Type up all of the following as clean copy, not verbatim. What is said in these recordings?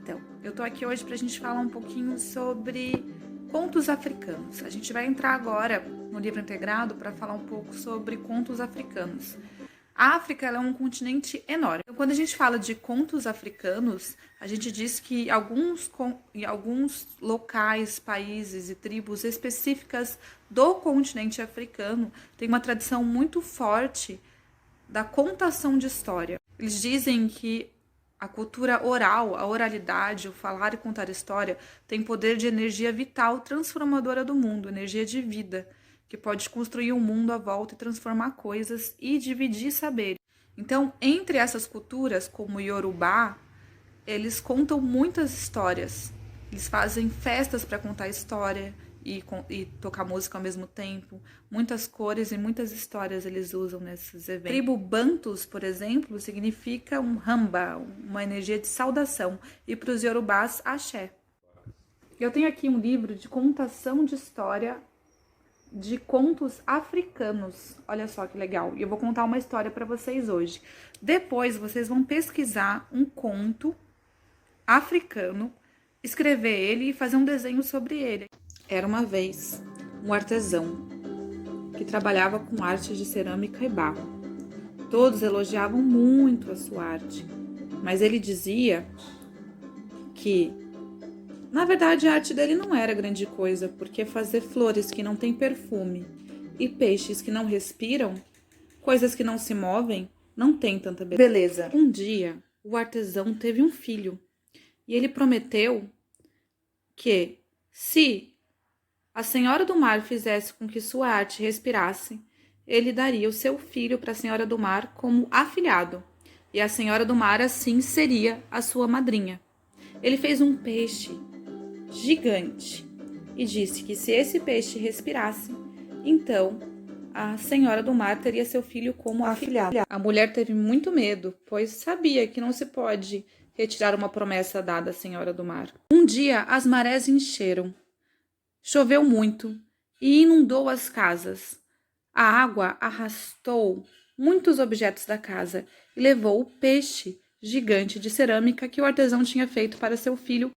Então, eu tô aqui hoje pra gente falar um pouquinho sobre contos africanos. A gente vai entrar agora no livro integrado para falar um pouco sobre contos africanos. A África ela é um continente enorme. Então, quando a gente fala de contos africanos, a gente diz que em alguns locais, países e tribos específicas do continente africano tem uma tradição muito forte da contação de história. Eles dizem que a cultura oral, a oralidade, o falar e contar história, tem poder de energia vital transformadora do mundo, energia de vida, que pode construir um mundo à volta e transformar coisas e dividir saberes. Então, entre essas culturas, como o Yorubá, eles contam muitas histórias. Eles fazem festas para contar história e tocar música ao mesmo tempo. Muitas cores e muitas histórias eles usam nesses eventos. Tribo Bantus, por exemplo, significa um ramba, uma energia de saudação. E para os Yorubás, axé. Eu tenho aqui um livro de contação de história de contos africanos. Olha só que legal. E eu vou contar uma história para vocês hoje. Depois vocês vão pesquisar um conto africano, escrever ele e fazer um desenho sobre ele. Era uma vez um artesão que trabalhava com arte de cerâmica e barro. Todos elogiavam muito a sua arte, mas ele dizia que, na verdade, a arte dele não era grande coisa, porque fazer flores que não têm perfume e peixes que não respiram, coisas que não se movem, não tem tanta beleza. Um dia, o artesão teve um filho e ele prometeu que, se a Senhora do Mar fizesse com que sua arte respirasse, ele daria o seu filho para a Senhora do Mar como afilhado, e a Senhora do Mar assim seria a sua madrinha. Ele fez um peixe gigante e disse que se esse peixe respirasse, então a Senhora do Mar teria seu filho como afilhado. A mulher teve muito medo, pois sabia que não se pode retirar uma promessa dada à Senhora do Mar. Um dia as marés encheram. Choveu muito e inundou as casas. A água arrastou muitos objetos da casa e levou o peixe gigante de cerâmica que o artesão tinha feito para seu filho.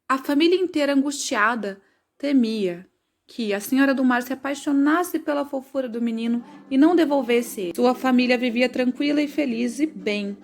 A família inteira, angustiada, temia que a Senhora do Mar se apaixonasse pela fofura do menino e não devolvesse ele. Sua família vivia tranquila e feliz e bem.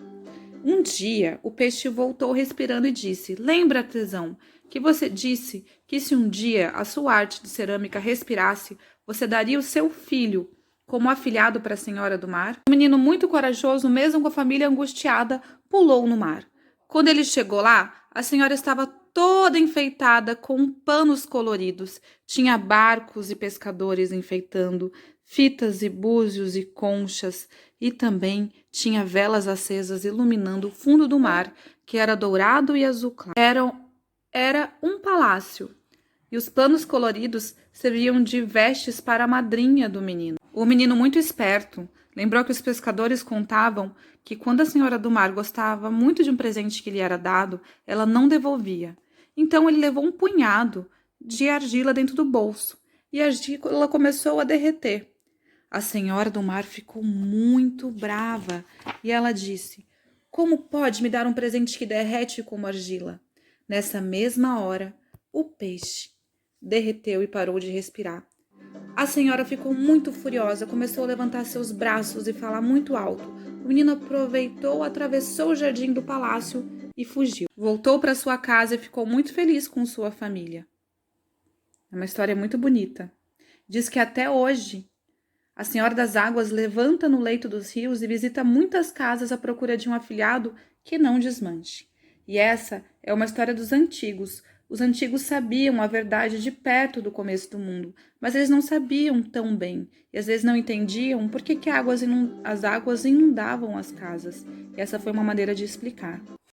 Um dia, o peixe voltou respirando e disse: "Lembra, artesão, que você disse que se um dia a sua arte de cerâmica respirasse, você daria o seu filho como afilhado para a Senhora do Mar?" O menino, muito corajoso, mesmo com a família angustiada, pulou no mar. Quando ele chegou lá, a senhora estava toda enfeitada com panos coloridos. Tinha barcos e pescadores enfeitando, fitas e búzios e conchas, e também tinha velas acesas iluminando o fundo do mar, que era dourado e azul claro. Era um palácio, e os panos coloridos serviam de vestes para a madrinha do menino. O menino, muito esperto, lembrou que os pescadores contavam que quando a Senhora do Mar gostava muito de um presente que lhe era dado, ela não devolvia. Então ele levou um punhado de argila dentro do bolso, e a argila começou a derreter. A Senhora do Mar ficou muito brava e ela disse: "Como pode me dar um presente que derrete como argila?" Nessa mesma hora, o peixe derreteu e parou de respirar. A senhora ficou muito furiosa, começou a levantar seus braços e falar muito alto. O menino aproveitou, atravessou o jardim do palácio e fugiu. Voltou para sua casa e ficou muito feliz com sua família. É uma história muito bonita. Diz que até hoje a Senhora das Águas levanta no leito dos rios e visita muitas casas à procura de um afilhado que não desmanche. E essa é uma história dos antigos. Os antigos sabiam a verdade de perto do começo do mundo, mas eles não sabiam tão bem. E às vezes não entendiam por que as águas inundavam as casas. E essa foi uma maneira de explicar.